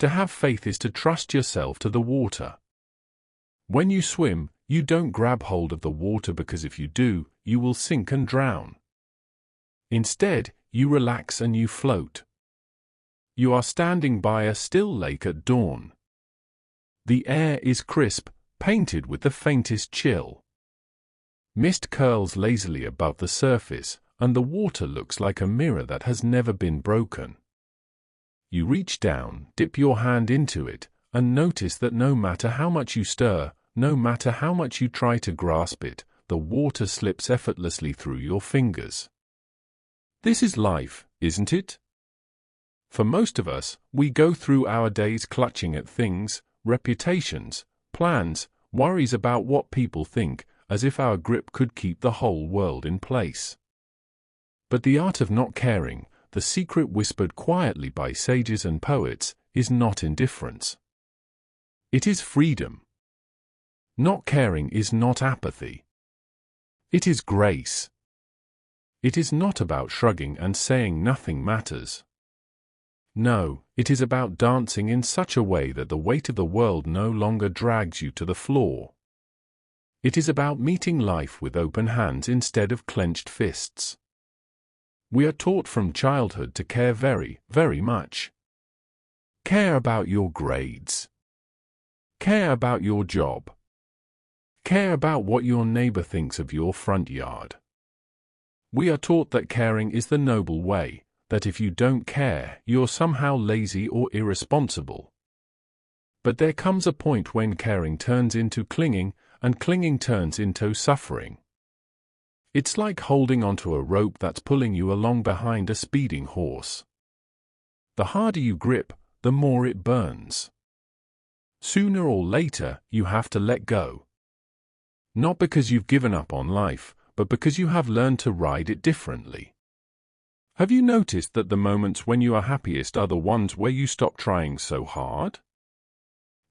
To have faith is to trust yourself to the water. When you swim, you don't grab hold of the water because if you do, you will sink and drown. Instead, you relax and you float. You are standing by a still lake at dawn. The air is crisp, painted with the faintest chill. Mist curls lazily above the surface, and the water looks like a mirror that has never been broken. You reach down, dip your hand into it, and notice that no matter how much you stir, no matter how much you try to grasp it, the water slips effortlessly through your fingers. This is life, isn't it? For most of us, we go through our days clutching at things, reputations, plans, worries about what people think, as if our grip could keep the whole world in place. But the art of not caring, the secret whispered quietly by sages and poets, is not indifference. It is freedom. Not caring is not apathy. It is grace. It is not about shrugging and saying nothing matters. No, it is about dancing in such a way that the weight of the world no longer drags you to the floor. It is about meeting life with open hands instead of clenched fists. We are taught from childhood to care very, very much. Care about your grades. Care about your job. Care about what your neighbor thinks of your front yard. We are taught that caring is the noble way, that if you don't care, you're somehow lazy or irresponsible. But there comes a point when caring turns into clinging, and clinging turns into suffering. It's like holding onto a rope that's pulling you along behind a speeding horse. The harder you grip, the more it burns. Sooner or later, you have to let go. Not because you've given up on life, but because you have learned to ride it differently. Have you noticed that the moments when you are happiest are the ones where you stop trying so hard?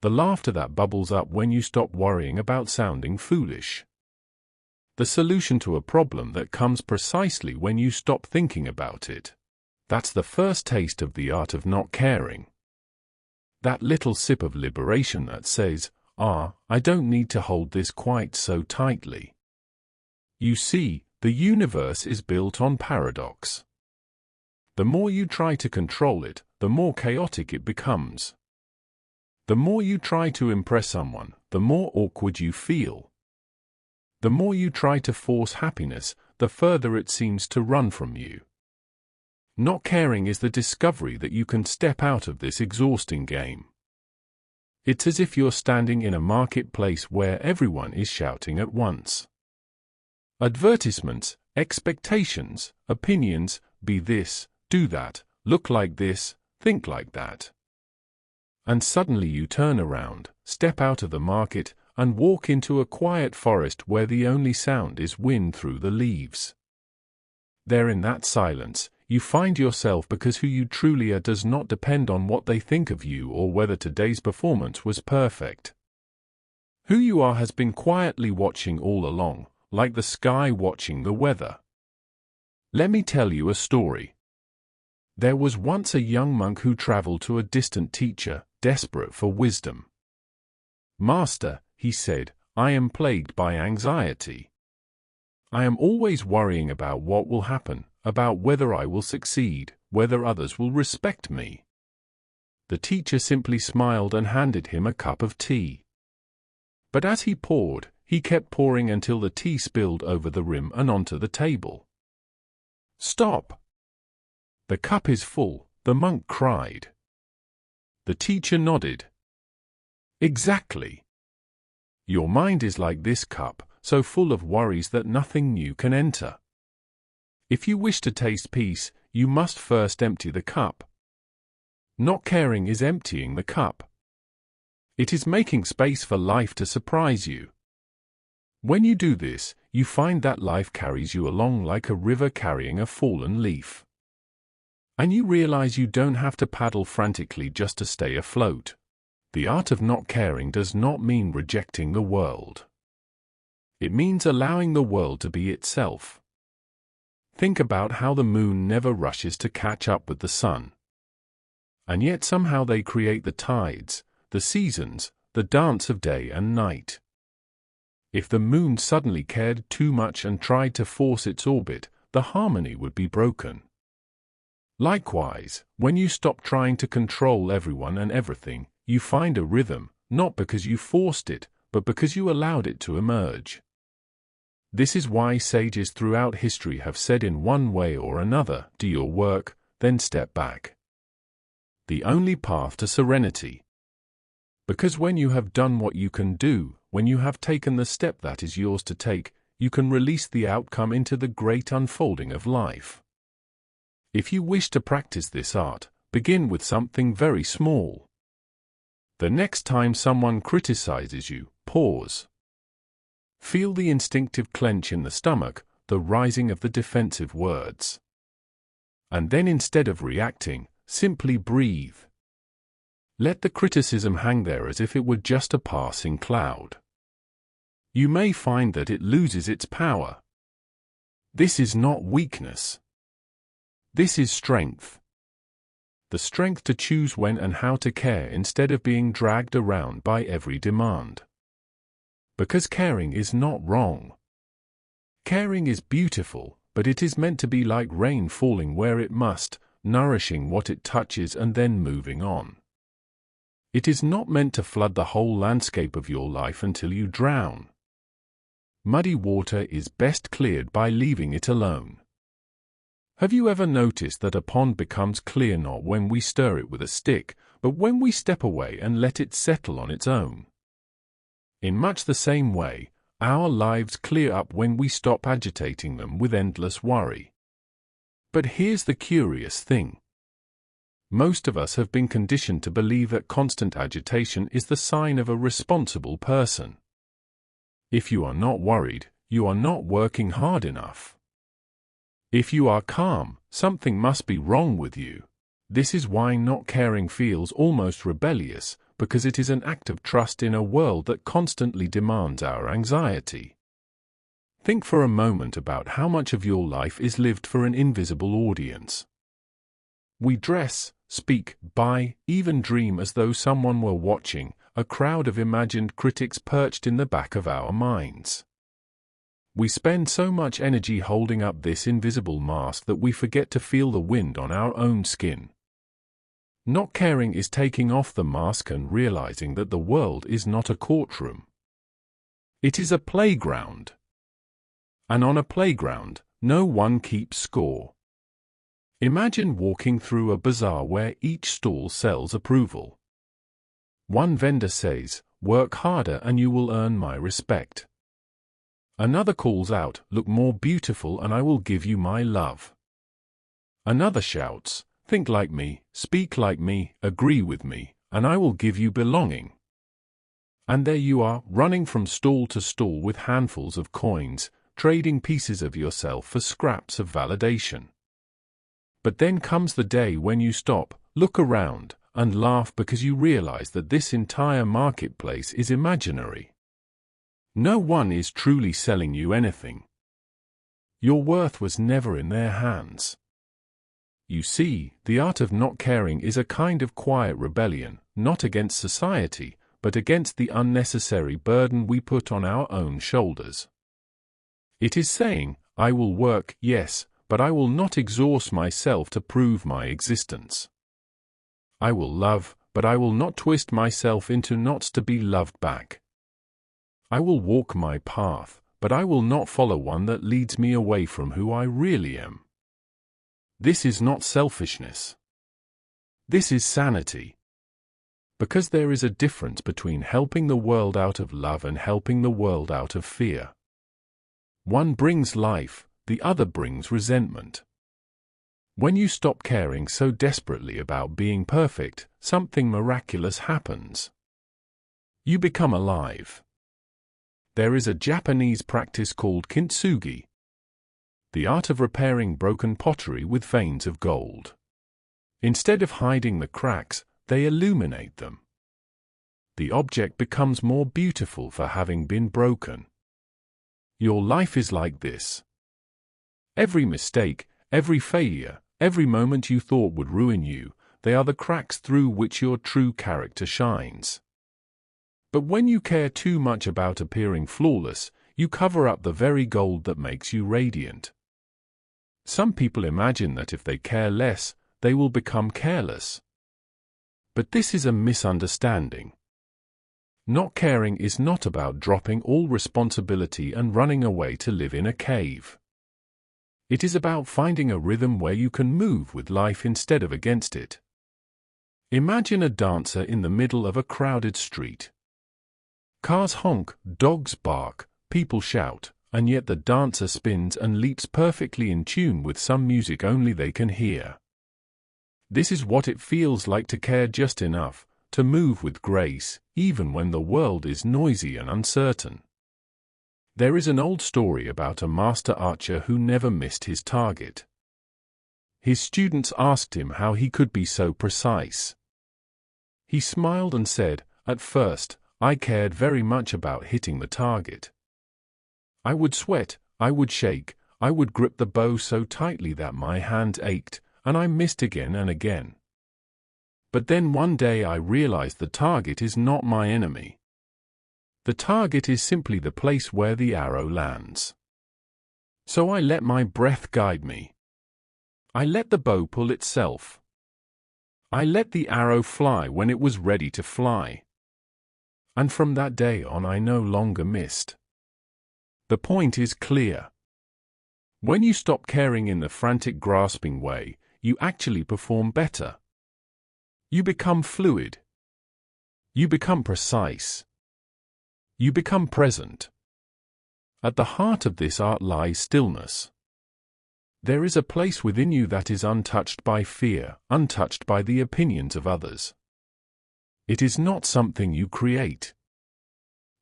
The laughter that bubbles up when you stop worrying about sounding foolish. The solution to a problem that comes precisely when you stop thinking about it. That's the first taste of the art of not caring. That little sip of liberation that says, I don't need to hold this quite so tightly. You see, the universe is built on paradox. The more you try to control it, the more chaotic it becomes. The more you try to impress someone, the more awkward you feel. The more you try to force happiness, the further it seems to run from you. Not caring is the discovery that you can step out of this exhausting game. It's as if you're standing in a marketplace where everyone is shouting at once. Advertisements, expectations, opinions, be this, do that, look like this, think like that. And suddenly you turn around, step out of the market, and walk into a quiet forest where the only sound is wind through the leaves. There in that silence, you find yourself because who you truly are does not depend on what they think of you or whether today's performance was perfect. Who you are has been quietly watching all along, like the sky watching the weather. Let me tell you a story. There was once a young monk who traveled to a distant teacher, desperate for wisdom. "Master," he said, "I am plagued by anxiety. I am always worrying about what will happen, about whether I will succeed, whether others will respect me." The teacher simply smiled and handed him a cup of tea. But as he poured, he kept pouring until the tea spilled over the rim and onto the table. "Stop! The cup is full," the monk cried. The teacher nodded. "Exactly. Your mind is like this cup, so full of worries that nothing new can enter. If you wish to taste peace, you must first empty the cup. Not caring is emptying the cup. It is making space for life to surprise you. When you do this, you find that life carries you along like a river carrying a fallen leaf. And you realize you don't have to paddle frantically just to stay afloat. The art of not caring does not mean rejecting the world. It means allowing the world to be itself. Think about how the moon never rushes to catch up with the sun. And yet somehow they create the tides, the seasons, the dance of day and night. If the moon suddenly cared too much and tried to force its orbit, the harmony would be broken. Likewise, when you stop trying to control everyone and everything, you find a rhythm, not because you forced it, but because you allowed it to emerge. This is why sages throughout history have said in one way or another, do your work, then step back. The only path to serenity. Because when you have done what you can do, when you have taken the step that is yours to take, you can release the outcome into the great unfolding of life. If you wish to practice this art, begin with something very small. The next time someone criticizes you, pause. Feel the instinctive clench in the stomach, the rising of the defensive words. And then instead of reacting, simply breathe. Let the criticism hang there as if it were just a passing cloud. You may find that it loses its power. This is not weakness. This is strength. The strength to choose when and how to care instead of being dragged around by every demand. Because caring is not wrong. Caring is beautiful, but it is meant to be like rain falling where it must, nourishing what it touches and then moving on. It is not meant to flood the whole landscape of your life until you drown. Muddy water is best cleared by leaving it alone. Have you ever noticed that a pond becomes clear not when we stir it with a stick, but when we step away and let it settle on its own? In much the same way, our lives clear up when we stop agitating them with endless worry. But here's the curious thing. Most of us have been conditioned to believe that constant agitation is the sign of a responsible person. If you are not worried, you are not working hard enough. If you are calm, something must be wrong with you. This is why not caring feels almost rebellious, because it is an act of trust in a world that constantly demands our anxiety. Think for a moment about how much of your life is lived for an invisible audience. We dress, speak, buy, even dream as though someone were watching, a crowd of imagined critics perched in the back of our minds. We spend so much energy holding up this invisible mask that we forget to feel the wind on our own skin. Not caring is taking off the mask and realizing that the world is not a courtroom. It is a playground. And on a playground, no one keeps score. Imagine walking through a bazaar where each stall sells approval. One vendor says, "Work harder and you will earn my respect." Another calls out, "Look more beautiful and I will give you my love." Another shouts, "Think like me, speak like me, agree with me, and I will give you belonging." And there you are, running from stall to stall with handfuls of coins, trading pieces of yourself for scraps of validation. But then comes the day when you stop, look around, and laugh because you realize that this entire marketplace is imaginary. No one is truly selling you anything. Your worth was never in their hands. You see, the art of not caring is a kind of quiet rebellion, not against society, but against the unnecessary burden we put on our own shoulders. It is saying, I will work, yes, but I will not exhaust myself to prove my existence. I will love, but I will not twist myself into knots to be loved back. I will walk my path, but I will not follow one that leads me away from who I really am. This is not selfishness. This is sanity. Because there is a difference between helping the world out of love and helping the world out of fear. One brings life, the other brings resentment. When you stop caring so desperately about being perfect, something miraculous happens. You become alive. There is a Japanese practice called Kintsugi, the art of repairing broken pottery with veins of gold. Instead of hiding the cracks, they illuminate them. The object becomes more beautiful for having been broken. Your life is like this. Every mistake, every failure, every moment you thought would ruin you, they are the cracks through which your true character shines. But when you care too much about appearing flawless, you cover up the very gold that makes you radiant. Some people imagine that if they care less, they will become careless. But this is a misunderstanding. Not caring is not about dropping all responsibility and running away to live in a cave. It is about finding a rhythm where you can move with life instead of against it. Imagine a dancer in the middle of a crowded street. Cars honk, dogs bark, people shout, and yet the dancer spins and leaps perfectly in tune with some music only they can hear. This is what it feels like to care just enough, to move with grace, even when the world is noisy and uncertain. There is an old story about a master archer who never missed his target. His students asked him how he could be so precise. He smiled and said, "At first, I cared very much about hitting the target. I would sweat, I would shake, I would grip the bow so tightly that my hand ached, and I missed again and again. But then one day I realized the target is not my enemy. The target is simply the place where the arrow lands. So I let my breath guide me. I let the bow pull itself. I let the arrow fly when it was ready to fly. And from that day on I no longer missed." The point is clear. When you stop caring in the frantic grasping way, you actually perform better. You become fluid. You become precise. You become present. At the heart of this art lies stillness. There is a place within you that is untouched by fear, untouched by the opinions of others. It is not something you create.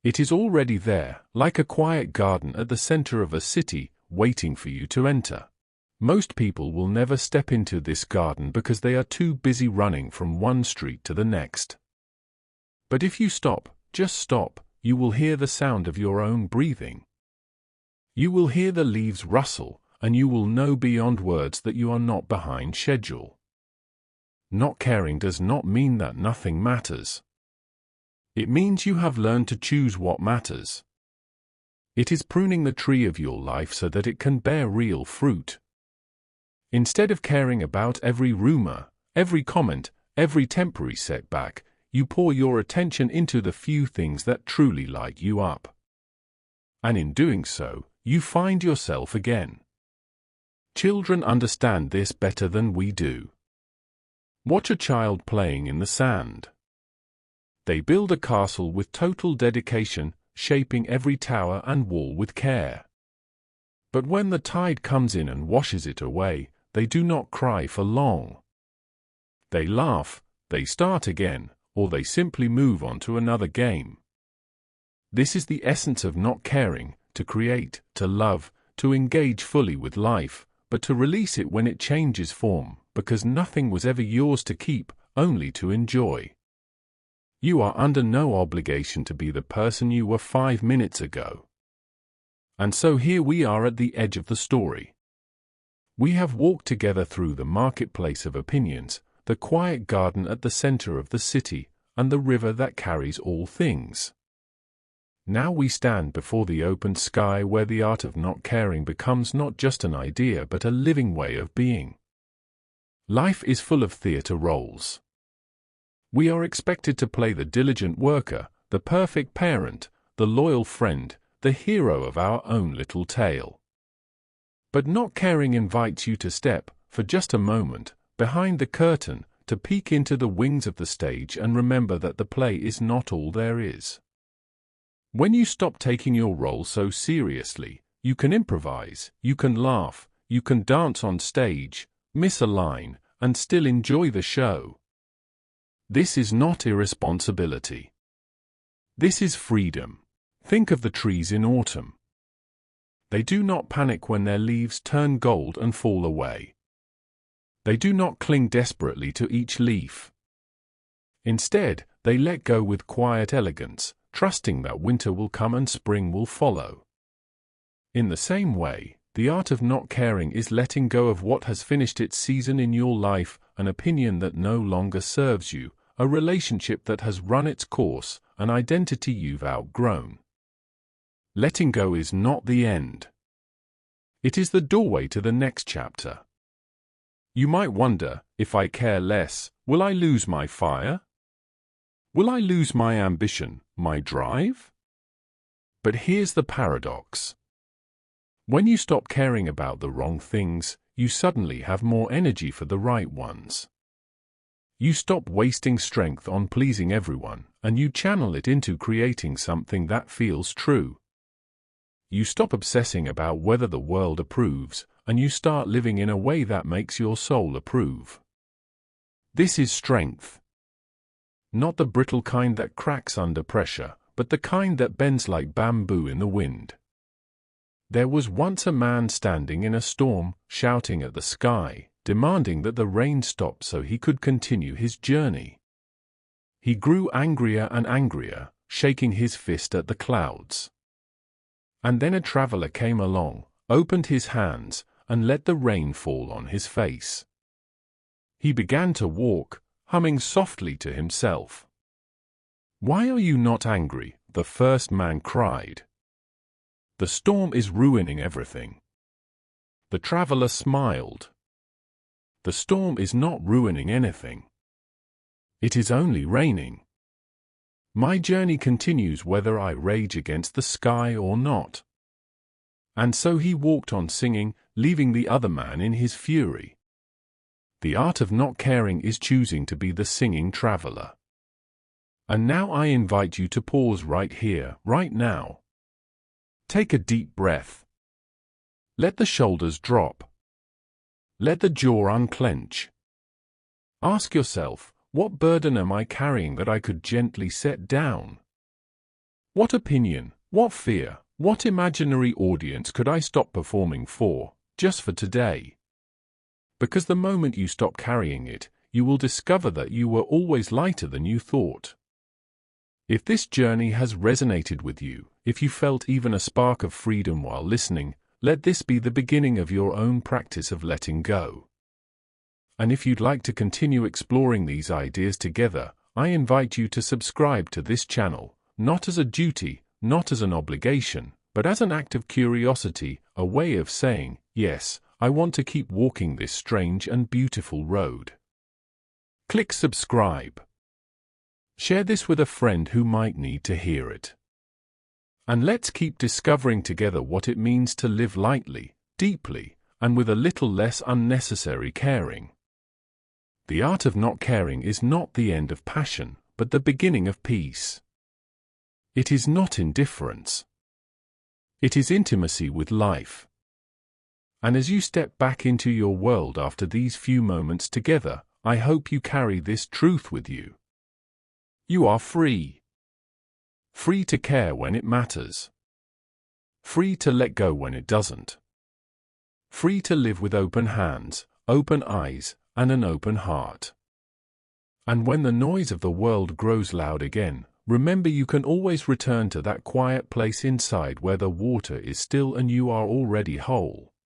It is already there, like a quiet garden at the center of a city, waiting for you to enter. Most people will never step into this garden because they are too busy running from one street to the next. But if you stop, just stop, you will hear the sound of your own breathing. You will hear the leaves rustle, and you will know beyond words that you are not behind schedule. Not caring does not mean that nothing matters. It means you have learned to choose what matters. It is pruning the tree of your life so that it can bear real fruit. Instead of caring about every rumor, every comment, every temporary setback, you pour your attention into the few things that truly light you up. And in doing so, you find yourself again. Children understand this better than we do. Watch a child playing in the sand. They build a castle with total dedication, shaping every tower and wall with care. But when the tide comes in and washes it away, they do not cry for long. They laugh, they start again, or they simply move on to another game. This is the essence of not caring, to create, to love, to engage fully with life, but to release it when it changes form, because nothing was ever yours to keep, only to enjoy. You are under no obligation to be the person you were 5 minutes ago. And so here we are at the edge of the story. We have walked together through the marketplace of opinions, the quiet garden at the center of the city, and the river that carries all things. Now we stand before the open sky where the art of not caring becomes not just an idea but a living way of being. Life is full of theater roles. We are expected to play the diligent worker, the perfect parent, the loyal friend, the hero of our own little tale. But not caring invites you to step, for just a moment, behind the curtain, to peek into the wings of the stage and remember that the play is not all there is. When you stop taking your role so seriously, you can improvise, you can laugh, you can dance on stage, miss a line, and still enjoy the show. This is not irresponsibility. This is freedom. Think of the trees in autumn. They do not panic when their leaves turn gold and fall away. They do not cling desperately to each leaf. Instead, they let go with quiet elegance, trusting that winter will come and spring will follow. In the same way, The art of not caring is letting go of what has finished its season in your life, an opinion that no longer serves you, a relationship that has run its course, an identity you've outgrown. Letting go is not the end. It is the doorway to the next chapter. You might wonder, if I care less, will I lose my fire? Will I lose my ambition, my drive? But here's the paradox. When you stop caring about the wrong things, you suddenly have more energy for the right ones. You stop wasting strength on pleasing everyone, and you channel it into creating something that feels true. You stop obsessing about whether the world approves, and you start living in a way that makes your soul approve. This is strength. Not the brittle kind that cracks under pressure, but the kind that bends like bamboo in the wind. There was once a man standing in a storm, shouting at the sky, demanding that the rain stop so he could continue his journey. He grew angrier and angrier, shaking his fist at the clouds. And then a traveler came along, opened his hands, and let the rain fall on his face. He began to walk, humming softly to himself. "Why are you not angry?" the first man cried. "The storm is ruining everything." The traveler smiled. "The storm is not ruining anything. It is only raining. My journey continues whether I rage against the sky or not." And so he walked on singing, leaving the other man in his fury. The art of not caring is choosing to be the singing traveler. And now I invite you to pause right here, right now. Take a deep breath. Let the shoulders drop. Let the jaw unclench. Ask yourself, what burden am I carrying that I could gently set down? What opinion, what fear, what imaginary audience could I stop performing for, just for today? Because the moment you stop carrying it, you will discover that you were always lighter than you thought. If this journey has resonated with you, if you felt even a spark of freedom while listening, let this be the beginning of your own practice of letting go. And if you'd like to continue exploring these ideas together, I invite you to subscribe to this channel, not as a duty, not as an obligation, but as an act of curiosity, a way of saying, yes, I want to keep walking this strange and beautiful road. Click subscribe. Share this with a friend who might need to hear it. And let's keep discovering together what it means to live lightly, deeply, and with a little less unnecessary caring. The art of not caring is not the end of passion, but the beginning of peace. It is not indifference. It is intimacy with life. And as you step back into your world after these few moments together, I hope you carry this truth with you. You are free. Free to care when it matters. Free to let go when it doesn't. Free to live with open hands, open eyes, and an open heart. And when the noise of the world grows loud again, remember you can always return to that quiet place inside where the water is still and you are already whole.